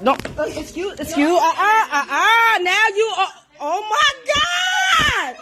No, excuse. Now you are. Oh my God!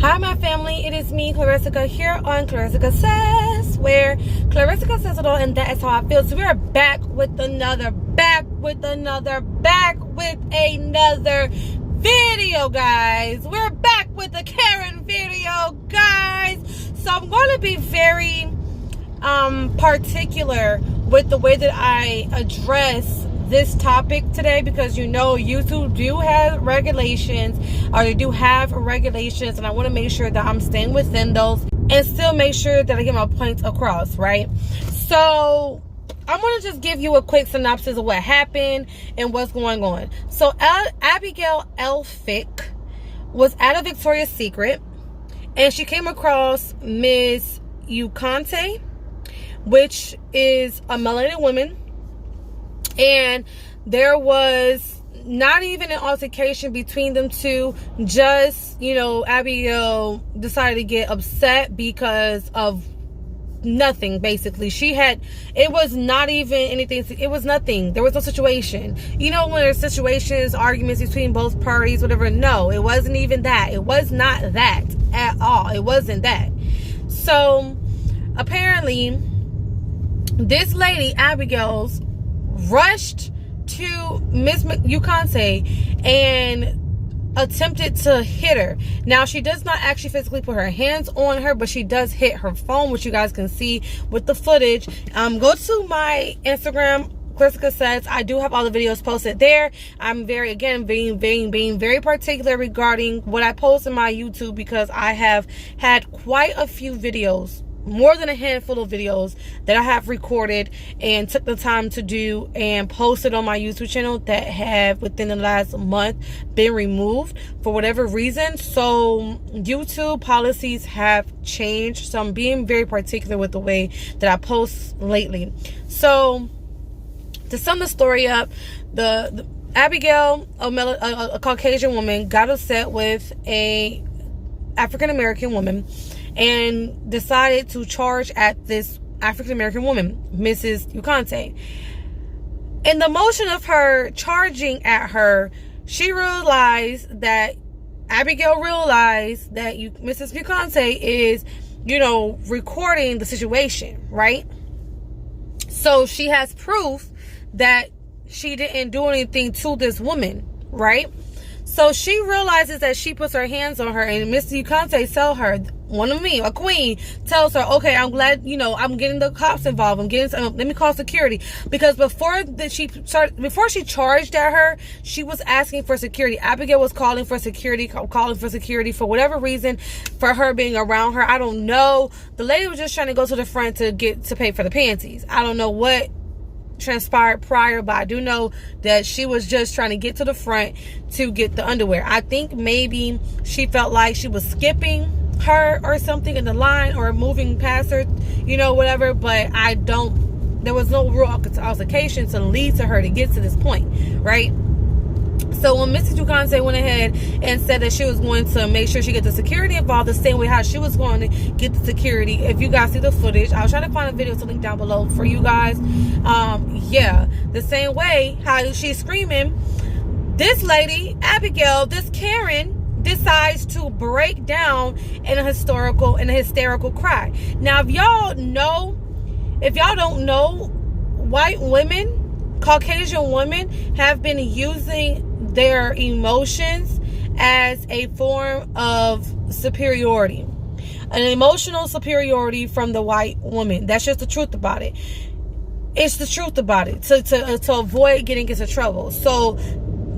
Hi, my family. It is me, Klarissica, here on Klarissicasays, where Klarissica says it all, and that is how I feel. So we are back with another video, guys. We're back with a Karen video, guys. So I'm going to be very particular with the way that I address this topic today, because you know YouTube do have regulations, or they do have regulations, and I want to make sure that I'm staying within those and still make sure that I get my points across, right? So I'm going to just give you a quick synopsis of what happened and what's going on. So Abigail Elphick was at a Victoria's Secret, and she came across Miss Ukante, which is a melanated woman. And there was not even an altercation between them two. Just, you know, Abigail decided to get upset because of nothing, basically. It was not even anything. It was nothing. There was no situation. You know, when there's situations, arguments between both parties, whatever. No, it wasn't even that. It was not that at all. It wasn't that. So, apparently, this lady, Abigail's, rushed to Miss Ukante and attempted to hit her. Now, she does not actually physically put her hands on her, but she does hit her phone, which you guys can see with the footage. Go to my Instagram, Klarissicasays. I do have all the videos posted there. I'm being very particular regarding what I post in my YouTube, because I have had quite a few videos, more than a handful of videos that I have recorded and took the time to do and posted on my YouTube channel that have within the last month been removed for whatever reason. So YouTube policies have changed, so I'm being very particular with the way that I post lately. So to sum the story up, the Abigail, a Caucasian woman, got upset with a African American woman and decided to charge at this African American woman, Mrs. Ukante. In the motion of her charging at her, Abigail realized that Mrs. Ukante is, you know, recording the situation, right? So she has proof that she didn't do anything to this woman, right? So she realizes that she puts her hands on her, and Mr. Ukante tells her, a queen, tells her, okay, I'm glad, you know, I'm getting the cops involved. Let me call security. Because before she charged at her, she was asking for security. Abigail was calling for security for whatever reason, for her being around her. I don't know. The lady was just trying to go to the front to pay for the panties. I don't know what transpired prior, but I do know that she was just trying to get to the front to get the underwear. I think maybe she felt like she was skipping her or something in the line, or moving past her, you know, whatever, but there was no real altercation to lead to her to get to this point, right? So when Mrs. Ukante went ahead and said that she was going to make sure she get the security involved, the same way how she was going to get the security. If you guys see the footage, I'll try to find a video to link down below for you guys. Yeah, the same way how she's screaming, this lady, Abigail, this Karen, decides to break down in a hysterical cry. Now, if y'all don't know, white women, Caucasian women, have been using their emotions as a form of superiority, an emotional superiority from the white woman. That's just the truth about it. It's the truth about it, to avoid getting into trouble. So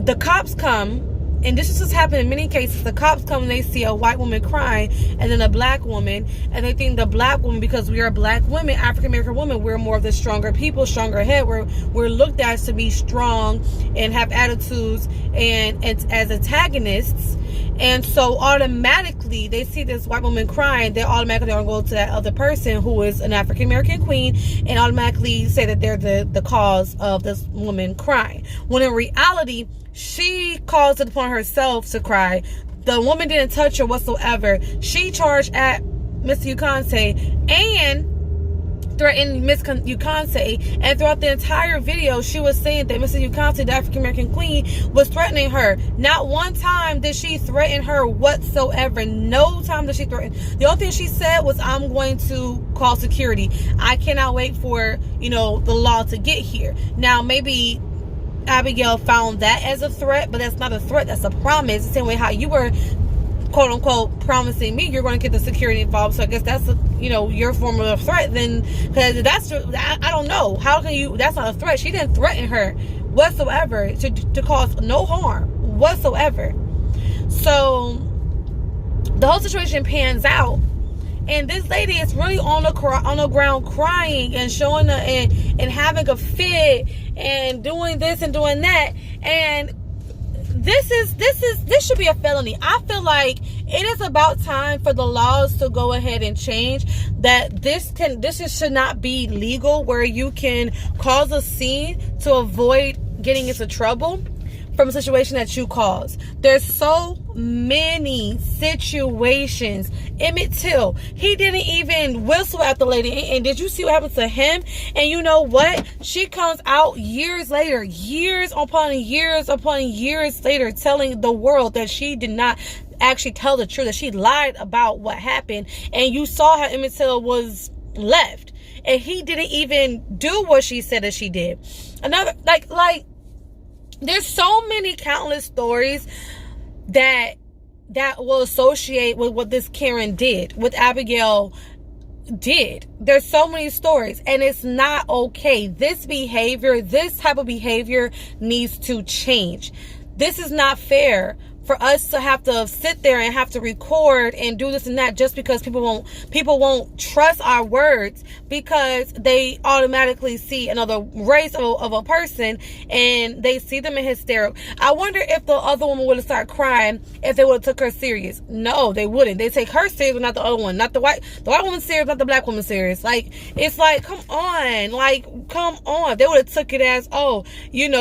the cops come, and this has just happened in many cases. The cops come and they see a white woman crying, and then a black woman, and they think the black woman, because we are black women, African American women, we're more of the stronger people, stronger head. We're looked at to be strong and have attitudes and as antagonists. And so automatically they see this white woman crying, they automatically are going to go to that other person who is an African American queen and automatically say that they're the cause of this woman crying, when in reality she caused it upon herself to cry. The woman didn't touch her whatsoever. She charged at Mr. Ukase and threatened Miss Ukase, and throughout the entire video she was saying that Mr. Ukase, the African American queen, was threatening her. Not one time did she threaten her whatsoever. No time did she threaten. The only thing she said was, I'm going to call security. I cannot wait for, you know, the law to get here. Now maybe Abigail found that as a threat, but that's not a threat, that's a promise. The same way how you were quote unquote promising me you're going to get the security involved. So I guess that's your form of a threat then, because that's, I don't know, how can you, that's not a threat. She didn't threaten her whatsoever to cause no harm whatsoever. So the whole situation pans out, and this lady is really on the ground crying and showing and having a fit and doing this and doing that, and this should be a felony. I feel like it is about time for the laws to go ahead and change, that this should not be legal, where you can cause a scene to avoid getting into trouble from a situation that you caused. There's so many situations. Emmett Till, he didn't even whistle at the lady, and did you see what happened to him? And you know what? She comes out years later, years upon years later, telling the world that she did not actually tell the truth, that she lied about what happened. And you saw how Emmett Till was left, and he didn't even do what she said that she did. Another like there's so many countless stories that will associate with what this Karen did, what Abigail did. There's so many stories, and it's not okay. This type of behavior needs to change. This is not fair for us to have to sit there and have to record and do this and that just because people won't trust our words, because they automatically see another race of a person and they see them in hysterical. I wonder if the other woman would have started crying if they would have took her serious. No, they wouldn't. They take her serious, but not the other one. Not the white woman serious, not the black woman serious. Like, it's like, come on. They would have took it as,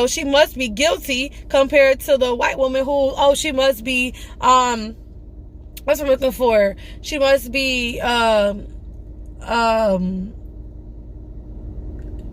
she must be guilty, compared to the white woman who, she must be, what's I'm looking for? She must be,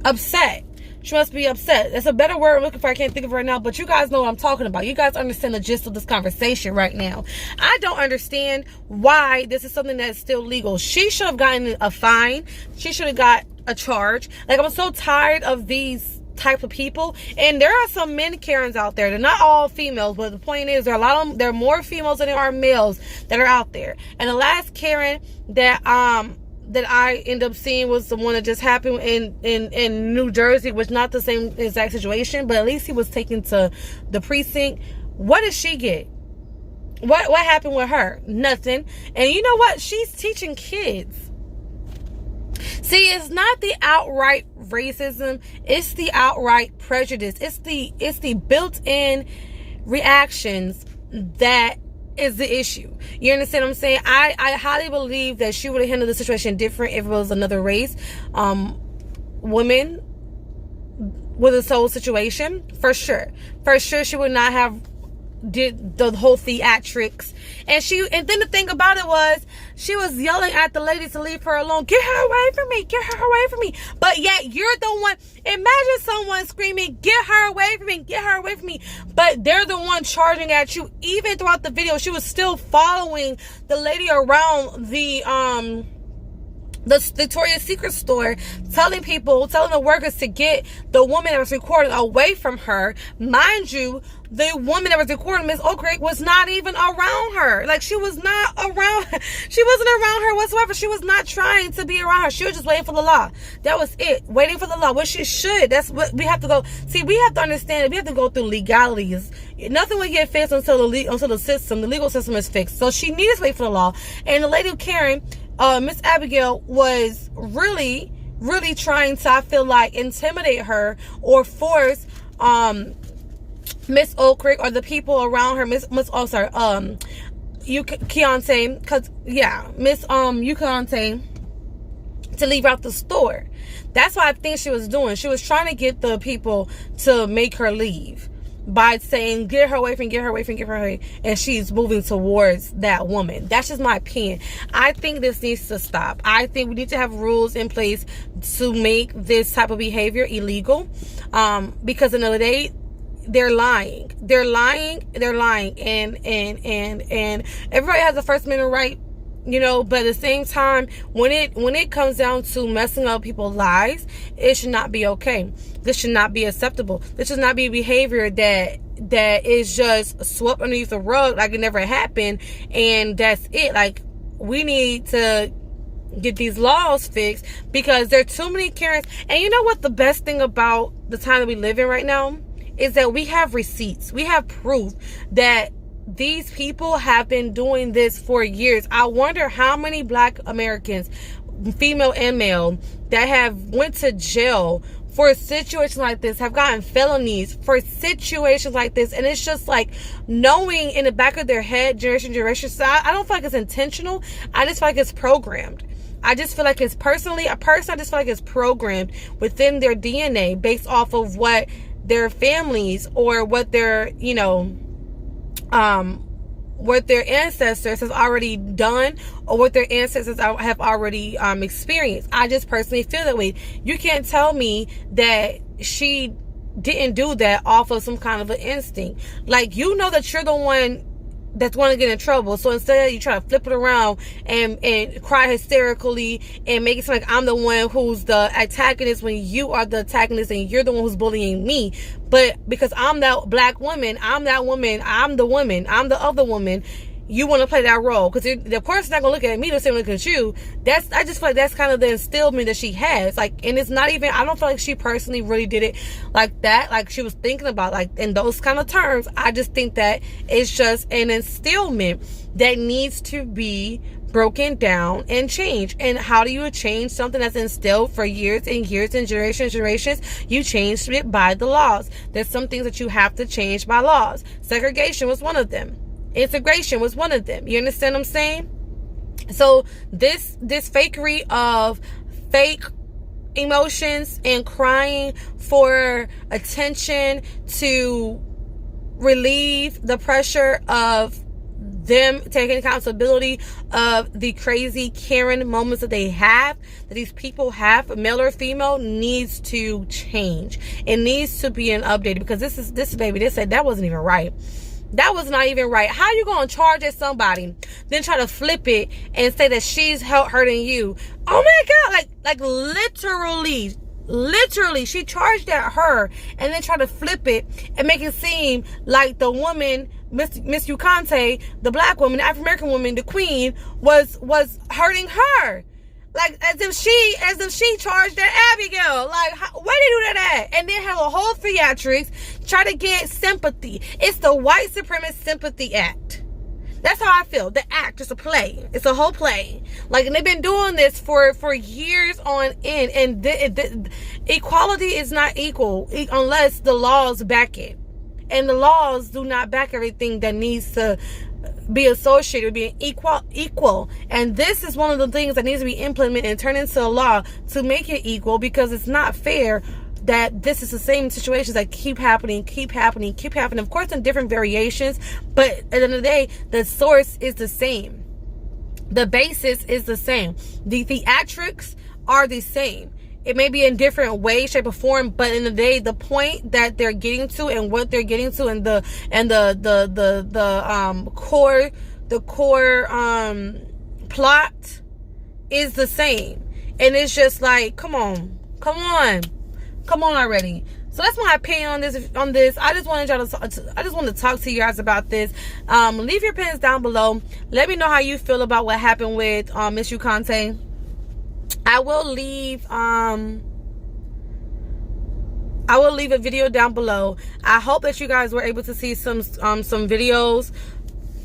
upset. She must be upset. That's a better word I'm looking for. I can't think of it right now, but you guys know what I'm talking about. You guys understand the gist of this conversation right now. I don't understand why this is something that's still legal. She should have gotten a fine. She should have got a charge. Like, I'm so tired of these type of people, and there are some men Karens out there. They're not all females, but the point is there are more females than there are males that are out there. And the last Karen that I end up seeing was the one that just happened in New Jersey, which not the same exact situation, but at least he was taken to the precinct. What did she get? What happened with her? Nothing. And you know what? She's teaching kids. See, it's not the outright racism, it's the outright prejudice. It's the built-in reactions that is the issue. You understand what I'm saying? I highly believe that she would have handled the situation different if it was another race. Women with this whole situation, for sure she would not have did the whole theatrics. And then the thing about it was, she was yelling at the lady to leave her alone. Get her away from me. Get her away from me. But yet you're the one. Imagine someone screaming, get her away from me. Get her away from me. But they're the one charging at you. Even throughout the video, she was still following the lady around the Victoria's Secret store, telling the workers to get the woman that was recording away from her. Mind you, the woman that was recording, Miss Oakrick, was not even around her. Like, she wasn't around her whatsoever. She was not trying to be around her. She was just waiting for the law. That was it. Waiting for the law. What she should. That's what we have to go. See, we have to understand that we have to go through legalities. Nothing will get fixed until the legal system is fixed. So she needed to wait for the law. And the lady Karen, Miss Abigail, was really, really trying to, I feel like, intimidate her or force Miss Oakrick or the people around her, Keontae, because Miss Keontae, to leave out the store. That's what I think she was doing. She was trying to get the people to make her leave by saying, get her away from, get her away from, get her away. And she's moving towards that woman. That's just my opinion. I think this needs to stop. I think we need to have rules in place to make this type of behavior illegal. Because in the day, they're lying. And everybody has a First Amendment right, but at the same time, when it comes down to messing up people's lives, it should not be okay. This should not be acceptable. This should not be behavior that is just swept underneath the rug like it never happened, and that's it. Like, we need to get these laws fixed, because there are too many Karens. And you know what the best thing about the time that we live in right now is that we have receipts. We have proof that these people have been doing this for years. I wonder how many Black Americans, female and male, that have went to jail for situations like this, have gotten felonies for situations like this. And it's just like knowing in the back of their head, generation. So I don't feel like it's intentional. I just feel like it's programmed. I just feel like it's I just feel like it's programmed within their DNA based off of what their families or what their, what their ancestors has already done, or what their ancestors have already experienced. I just personally feel that way. You can't tell me that she didn't do that off of some kind of an instinct. Like, that you're the one that's going to get in trouble. So instead, you try to flip it around and cry hysterically and make it seem like I'm the one who's the antagonist when you are the antagonist and you're the one who's bullying me. But because I'm that Black woman, I'm the other woman, you want to play that role. Because the person's not going to look at me the same way look at you. I just feel like that's kind of the instillment that she has. Like, and it's not even, I don't feel like she personally really did it like that. Like, she was thinking about, like, in those kind of terms. I just think that it's just an instillment that needs to be broken down and changed. And how do you change something that's instilled for years and years and generations? You change it by the laws. There's some things that you have to change by laws. Segregation was one of them. Integration was one of them. You understand what I'm saying? So this fakery of fake emotions and crying for attention to relieve the pressure of them taking accountability of the crazy Karen moments that these people have, male or female, needs to change. It needs to be an update, because this baby, they said that wasn't even right. That was not even right. How you gonna charge at somebody, then try to flip it and say that she's hurting you? Oh my God! Like literally, she charged at her and then try to flip it and make it seem like the woman, Miss Keontae, the Black woman, the African American woman, the queen, was hurting her. Like, as if she charged at Abigail. Like, where did you do that at? And then have a whole theatrics, try to get sympathy. It's the white supremacist sympathy act. That's how I feel. The act is a play. It's a whole play. Like, and they've been doing this for years on end. And the equality is not equal unless the laws back it. And the laws do not back everything that needs to be associated with being equal. And this is one of the things that needs to be implemented and turned into a law to make it equal, because it's not fair that this is the same situations that keep happening. Of course, in different variations, but at the end of the day, the source is the same. The basis is the same. The theatrics are the same. It may be in different ways, shape, or form, but in the day, the point that they're getting to and what they're getting to, and the core plot is the same. And it's just like, come on already. So that's my opinion on this. I just wanted to talk to you guys about this. Leave your opinions down below. Let me know how you feel about what happened with Miss Keontae. I will leave a video down below. I hope that you guys were able to see some videos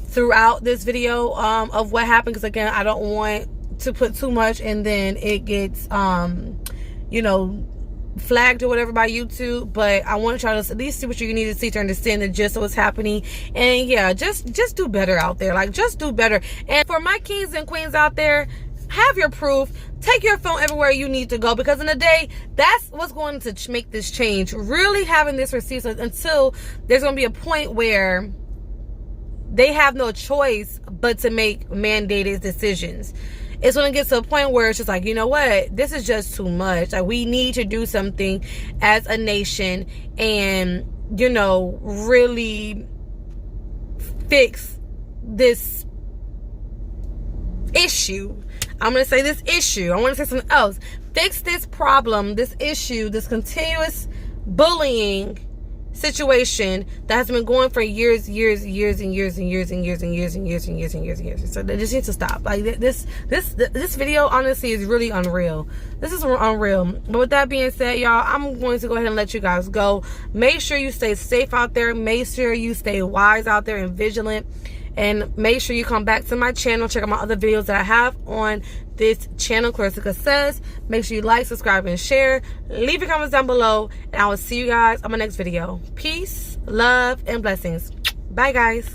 throughout this video of what happened, because again, I don't want to put too much and then it gets flagged or whatever by YouTube, but I want y'all to at least see what you need to see to understand the gist of what's happening. And yeah, just do better out there. Like, just do better. And for my kings and queens out there, have your proof. Take your phone everywhere you need to go, because in the day, that's what's going to make this change. Really having this receipt until there's going to be a point where they have no choice but to make mandated decisions. It's going to get to a point where it's just like, you know what? This is just too much. Like, we need to do something as a nation and, you know, really fix this issue. I'm going to say this issue. I want to say something else. Fix this problem, this issue, this continuous bullying situation that has been going for years and years. So they just need to stop. Like, this video honestly is really unreal. This is unreal. But with that being said, y'all, I'm going to go ahead and let you guys go. Make sure you stay safe out there. Make sure you stay wise out there and vigilant. And make sure you come back to my channel. Check out my other videos that I have on this channel, Klarissicasays. Make sure you like, subscribe, and share. Leave your comments down below. And I will see you guys on my next video. Peace, love, and blessings. Bye, guys.